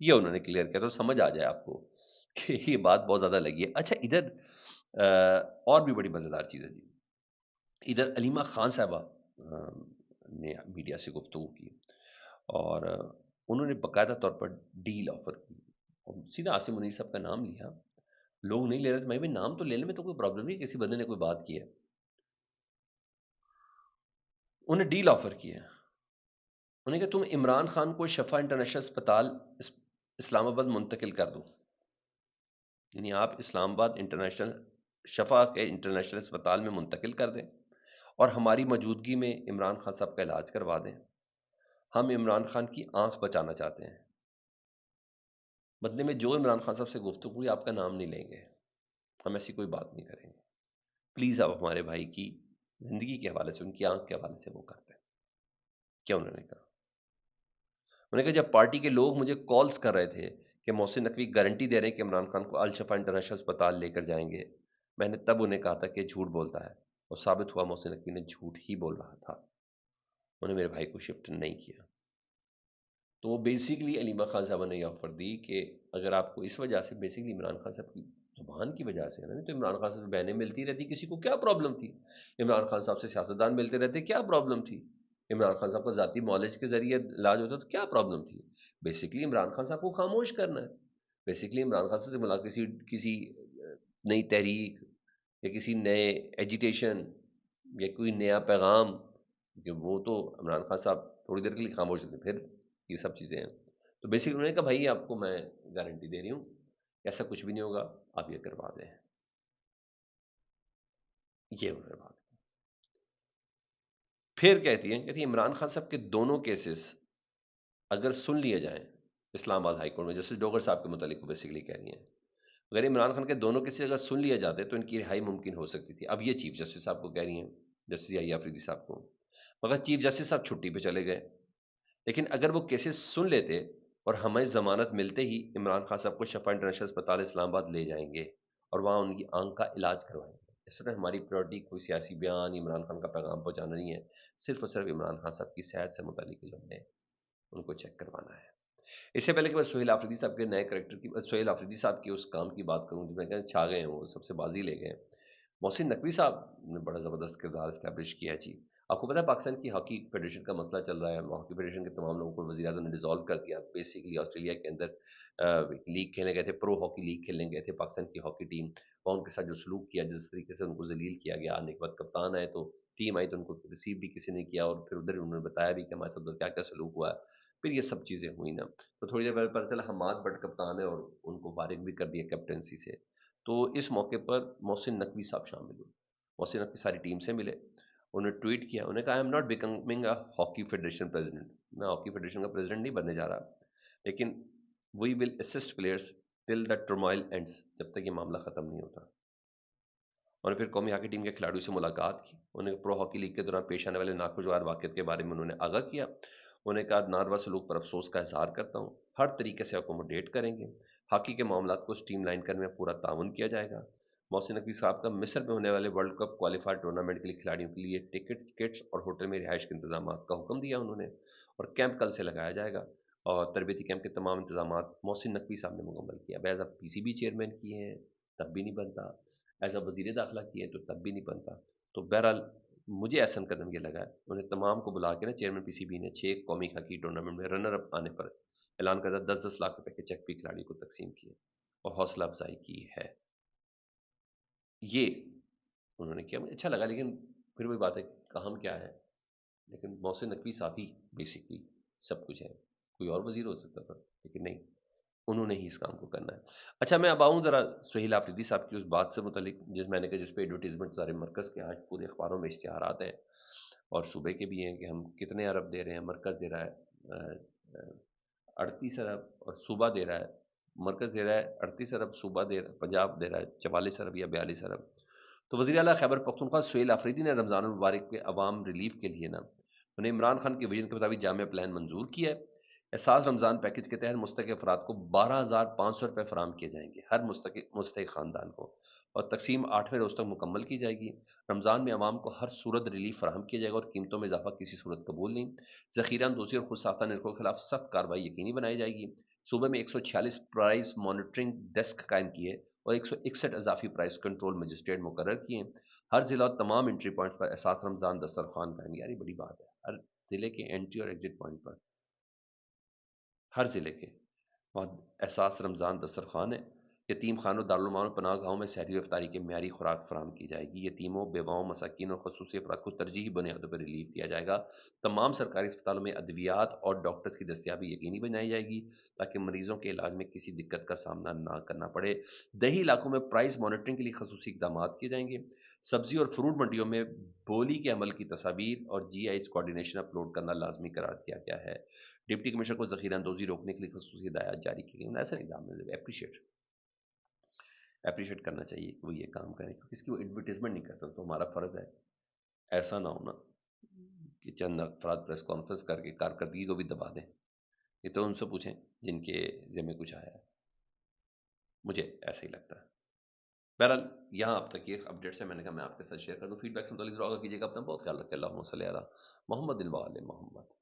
یہ انہوں نے کلیئر کیا، تو سمجھ آ جائے آپ کو کہ یہ بات بہت زیادہ لگی ہے۔ اچھا ادھر اور بھی بڑی مزیدار چیز ہے جی، ادھر علیمہ خان صاحبہ نے میڈیا سے گفتگو کی اور انہوں نے باقاعدہ طور پر ڈیل آفر کی، سیدھا عاصم منیر صاحب کا نام لیا، لوگ نہیں لے رہے، میں بھی نام تو لے لیں، میں تو کوئی پرابلم نہیں، کسی بندے نے کوئی بات کی ہے، انہیں ڈیل آفر کی ہے، انہیں کہ تم عمران خان کو شفا انٹرنیشنل اسپتال اسلام آباد منتقل کر دو، یعنی آپ اسلام آباد انٹرنیشنل شفا کے انٹرنیشنل اسپتال میں منتقل کر دیں اور ہماری موجودگی میں عمران خان صاحب کا علاج کروا دیں، ہم عمران خان کی آنکھ بچانا چاہتے ہیں۔ بدلے میں جو عمران خان صاحب سے گفتگو ہوئی آپ کا نام نہیں لیں گے، ہم ایسی کوئی بات نہیں کریں گے، پلیز آپ ہمارے بھائی کی زندگی کے حوالے سے، ان کی آنکھ کے حوالے سے وہ کرتے ہیں۔ کیا انہوں نے کہا؟ انہوں نے کہا جب پارٹی کے لوگ مجھے کالز کر رہے تھے کہ محسن نقوی گارنٹی دے رہے ہیں کہ عمران خان کو الشفا انٹرنیشنل اسپتال لے کر جائیں گے، میں نے تب انہیں کہا تھا کہ جھوٹ بولتا ہے، اور ثابت ہوا محسن نقوی نے جھوٹ ہی بول رہا تھا، انہوں نے میرے بھائی کو شفٹ نہیں کیا۔ تو بیسیکلی علیمہ خان صاحبہ نے یہ آفر دی کہ اگر آپ کو اس وجہ سے، بیسیکلی عمران خان صاحب کی زبان کی وجہ سے، نہیں تو عمران خان صاحب سے بہنیں ملتی رہتی، کسی کو کیا پرابلم تھی؟ عمران خان صاحب سے سیاستدان ملتے رہتے، کیا پرابلم تھی؟ عمران خان صاحب کو ذاتی معالج کے ذریعے علاج ہوتا تو کیا پرابلم تھی؟ بیسیکلی عمران خان صاحب کو خاموش کرنا ہے، بیسیکلی عمران خان صاحب سے ملا کسی نئی تحریک یا کسی نئے ایجیٹیشن یا کوئی نیا پیغام، کہ وہ تو عمران خان صاحب تھوڑی دیر کے لیے خاموش ہوتے، پھر یہ سب چیزیں ہیں۔ تو بیسکلی انہوں نے کہا بھائی آپ کو میں گارنٹی دے رہی ہوں ایسا کچھ بھی نہیں ہوگا، آپ یہ کروا دیں، یہ انہوں نے بات کی۔ پھر کہتی ہیں عمران خان صاحب کے دونوں کیسز اگر سن لیے جائیں اسلام آباد ہائی کورٹ میں، جسٹس ڈوگر صاحب کے متعلق بیسیکلی کہہ رہی ہیں، اگر عمران خان کے دونوں کیسز اگر سن لیا جاتے تو ان کی رہائی ممکن ہو سکتی تھی۔ اب یہ چیف جسٹس صاحب کو کہہ رہی ہیں، جسٹس یحییٰ آفریدی صاحب کو، مگر چیف جسٹس صاحب چھٹی پہ چلے گئے، لیکن اگر وہ کیسز سن لیتے اور ہمیں ضمانت ملتے ہی عمران خان صاحب کو شفا انٹرنیشنل اسپتال اسلام آباد لے جائیں گے اور وہاں ان کی آنکھ کا علاج کروائیں گے۔ اس طرح ہماری پریورٹی کوئی سیاسی بیان، عمران خان کا پیغام پہنچانا نہیں ہے، صرف اور صرف عمران خان صاحب کی صحت سے متعلق جو ہم نے ان کو چیک کروانا ہے۔ اس سے پہلے کہ میں سہیل آفریدی صاحب کے نئے کریکٹر کی، سہیل آفریدی صاحب کی اس کام کی بات کروں جس میں کہتے چھا گئے ہیں، وہ سب سے بازی لے گئے، محسن نقوی صاحب نے بڑا زبردست کردار اسٹیبلش کیا ہے جی۔ آپ کو پتا ہے پاکستان کی ہاکی فیڈریشن کا مسئلہ چل رہا ہے، ہاکی فیڈریشن کے تمام لوگوں کو وزیر اعظم نے ڈیزالو کر دیا، بیسیکلی آسٹریلیا کے اندر لیگ کھیلنے گئے تھے، پرو ہاکی لیگ کھیلنے گئے تھے پاکستان کی ہاکی ٹیم، وہاں ان کے ساتھ جو سلوک کیا، جس طریقے سے ان کو ذلیل کیا گیا، آنے کے بعد کپتان آئے تو ٹیم آئی تو ان کو ریسیو بھی کسی نے کیا، اور پھر ادھر انہوں نے بتایا بھی کہ ہمارے ساتھ کیا کیا سلوک ہوا ہے، پھر یہ سب چیزیں ہوئی نا، تو تھوڑی دیر پہلے پتہ چلا حماد بٹ کپتان ہے اور ان کو فارغ بھی کر دیا کیپٹنسی سے۔ تو اس موقع پر محسن نقوی صاحب شامل ہوئے، محسن نقوی ساری ٹیم سے ملے، انہوں نے ٹویٹ کیا، انہوں نے کہا I am not becoming a hockey federation president, میں ہاکی فیڈریشن کا پریزیڈنٹ نہیں بننے جا رہا، لیکن وی ول اسسٹ پلیئرس ٹل دا ٹرمائل اینڈس، جب تک یہ معاملہ ختم نہیں ہوتا۔ اور پھر قومی ہاکی ٹیم کے کھلاڑیوں سے ملاقات کی، انہوں نے پرو ہاکی لیگ کے دوران پیش آنے والے ناخوشگوار واقعات کے بارے میں انہوں نے آگاہ کیا، انہوں نے کہا ناروا سلوک پر افسوس کا اظہار کرتا ہوں، ہر طریقے سے اکوموڈیٹ کریں گے، ہاکی کے معاملات کو سٹریم لائن کرنے میں پورا تعاون کیا جائے گا۔ محسن نقوی صاحب کا مصر میں ہونے والے ورلڈ کپ کوالیفائر ٹورنامنٹ کے لیے کھلاڑیوں کے لیے ٹکٹس اور ہوٹل میں رہائش کے انتظامات کا حکم دیا انہوں نے، اور کیمپ کل سے لگایا جائے گا، اور تربیتی کیمپ کے تمام انتظامات محسن نقوی صاحب نے مکمل کیا۔ ایز پی سی بی چیئرمین کیے ہیں تب بھی نہیں بنتا، ایز اے وزیر داخلہ کیے تو تب بھی نہیں بنتا، تو بہرحال مجھے احسن قدم یہ لگا ہے، انہیں تمام کو بلا کے نا چیئرمین پی سی بی نے 6 قومی ہاکی ٹورنامنٹ میں رنر اپ آنے پر اعلان کردہ 10-10 لاکھ روپے کے چیک بھی کھلاڑی کو تقسیم کیے اور حوصلہ افزائی کی ہے۔ یہ انہوں نے کیا، مجھے اچھا لگا، لیکن پھر وہی بات ہے کام کیا ہے، لیکن محسن نقوی صاحب ہی بیسکلی سب کچھ ہے، کوئی اور وزیر ہو سکتا تھا لیکن نہیں، انہوں نے ہی اس کام کو کرنا ہے۔ اچھا میں اب آؤں ذرا سہیل آفریدی صاحب کی اس بات سے متعلق جس میں نے کہا جس پہ ایڈورٹیزمنٹ سارے مرکز کے آج پورے اخباروں میں اشتہارات ہیں اور صوبے کے بھی ہیں کہ ہم کتنے ارب دے رہے ہیں، مرکز دے رہا ہے 38 ارب اور صوبہ دے رہا ہے، مرکز دے رہا ہے 38 ارب، صوبہ دے رہا ہے، پنجاب دے رہا ہے 44 ارب یا 42 ارب۔ تو وزیر اعلیٰ خیبر پختونخوا سہیل آفریدی نے رمضان المبارک کے عوام ریلیف کے لیے نا انہیں عمران خان کے ویژن کے مطابق جامع پلان منظور کیا ہے۔ احساس رمضان پیکج کے تحت مستحق افراد کو 12,500 روپے فراہم کیے جائیں گے ہر مستحق خاندان کو، اور تقسیم 8ویں روز تک مکمل کی جائے گی۔ رمضان میں عوام کو ہر صورت ریلیف فراہم کیا جائے گا اور قیمتوں میں اضافہ کسی صورت قبول نہیں۔ ذخیرہ اندوزی اور خود ساختہ نرخوں کے خلاف سخت کارروائی یقینی بنائی جائے گی۔ صوبے میں 146 پرائز مانیٹرنگ ڈیسک قائم کیے اور 161 اضافی پرائز کنٹرول مجسٹریٹ مقرر کیے. ہر ضلع اور تمام انٹری پوائنٹس پر احساس رمضان دسترخوان قائم. یار یہ بڑی بات ہے، ہر ضلع کے انٹری اور ایگزٹ پوائنٹ پر، ہر ضلع کے بہت احساس رمضان دسترخوان ہے. یتیم خانوں، دارالعلوموں اور پناہ گاہوں میں سحری و افطاری کی معیاری خوراک فراہم کی جائے گی. یتیموں، بیواؤں، مساکین اور خصوصی افراد کو ترجیحی بنیادوں پر ریلیف دیا جائے گا. تمام سرکاری اسپتالوں میں ادویات اور ڈاکٹرز کی دستیابی یقینی بنائی جائے گی تاکہ مریضوں کے علاج میں کسی دقت کا سامنا نہ کرنا پڑے. دیہی علاقوں میں پرائز مانیٹرنگ کے لیے خصوصی اقدامات کیے جائیں گے. سبزی اور فروٹ منڈیوں میں بولی کے عمل کی تصاویر اور جی آئی کوارڈینیشن اپلوڈ کرنا لازمی قرار دیا گیا ہے. ڈپٹی کمشنر کو ذخیرہ اندوزی روکنے کے لیے خصوصی ہدایات جاری کی گئی. ایسا اقدام اپریشیٹ کرنا چاہیے کہ وہ یہ کام کریں، کیونکہ اس کی وہ ایڈورٹیزمنٹ نہیں کر سکتے. تو ہمارا فرض ہے ایسا نہ ہونا کہ چند افراد پریس کانفرنس کر کے کارکردگی کو بھی دبا دیں. یہ تو ان سے پوچھیں جن کے ذمہ کچھ آیا ہے. مجھے ایسا ہی لگتا ہے. بہرحال یہاں اب تک یہ اپڈیٹ سے میں نے کہا میں آپ کے ساتھ شیئر کر دوں. فیڈ بیک سے متعلق ضرور کیجیے گا. اپنا بہت خیال رکھیں. اللہم صلی علی محمد و علی محمد.